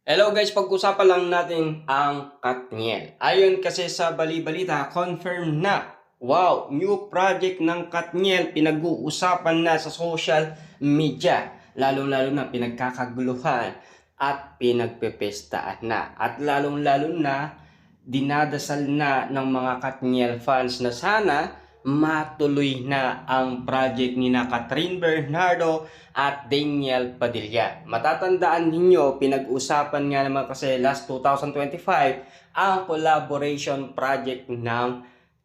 Hello guys, pag-usapan lang natin ang Katniel. Ayon kasi sa bali-balita, confirm na. Wow, new project ng Katniel pinag-uusapan na sa social media. Lalo-lalo na pinagkakaguluhan at pinagpepestaan na. At lalong-lalo na dinadasal na ng mga Katniel fans na sana matuloy na ang project ni na Catherine Bernardo at Daniel Padilla. Matatandaan ninyo, pinag-usapan nga naman kasi last 2025 ang collaboration project ng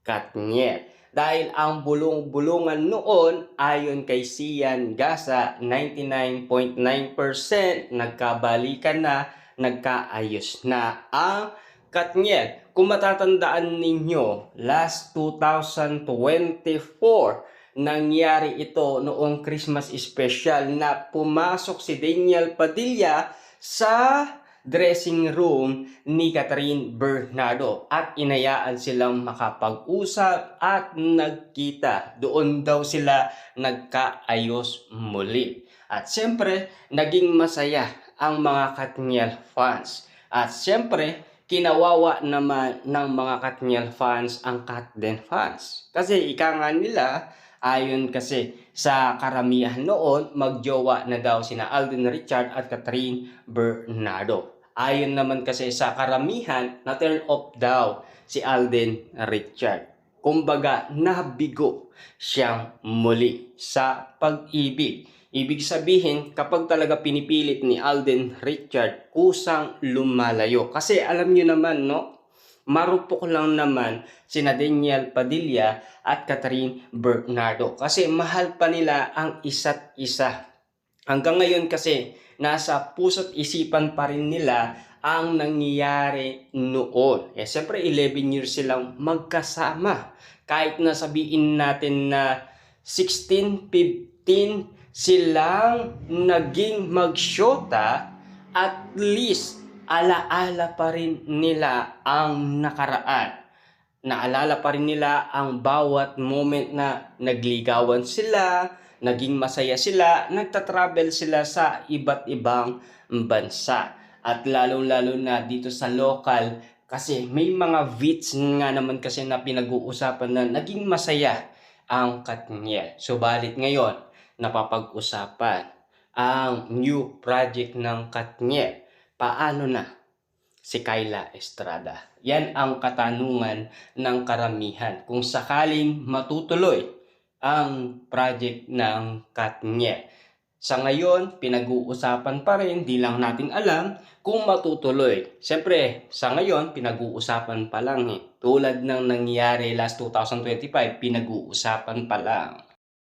Katniel. Dahil ang bulong-bulungan noon ayon kay Sian Gasa, 99.9% nagkabalikan na, nagkaayos na ang Katniel. Kung matatandaan ninyo, last 2024, nangyari ito noong Christmas special na pumasok si Daniel Padilla sa dressing room ni Catherine Bernardo at inayaan silang makapag-usap at nagkita. Doon daw sila nagkaayos muli. At siyempre, naging masaya ang mga Katniel fans. At siyempre, kinawawa naman ng mga Katniel fans ang Katden fans. Kasi ika nga nila, ayon kasi sa karamihan noon, magjowa na daw sina Alden Richard at Catherine Bernardo. Ayon naman kasi sa karamihan, na turn off daw si Alden Richard. Kumbaga, nabigo siyang muli sa pag-ibig. Ibig sabihin, kapag talaga pinipilit ni Alden Richard, kusang lumalayo. Kasi alam nyo naman, no? Marupok lang naman sina Daniel Padilla at Catherine Bernardo. Kasi mahal pa nila ang isa't isa. Hanggang ngayon kasi, nasa puso't isipan pa rin nila ang nangyayari noon. Siyempre, 11 years silang magkasama. Kahit na sabihin natin na 16, 15 silang naging magsyota, at least alaala pa rin nila ang nakaraan. Naalala pa rin nila ang bawat moment na nagligawan sila, naging masaya sila, nagtatravel sila sa iba't ibang bansa. At lalong-lalo na dito sa local, kasi may mga vits nga naman kasi na pinag-uusapan na naging masaya ang Katniel. Subalit ngayon, napapag-usapan ang new project ng Katniel. Paano na si Kyla Estrada? Yan ang katanungan ng karamihan. Kung sakaling matutuloy ang project ng Katniel. Sa ngayon, pinag-uusapan pa rin, di lang natin alam kung matutuloy. Siyempre, sa ngayon, pinag-uusapan pa lang. Tulad ng nangyari last 2025, pinag-uusapan pa lang.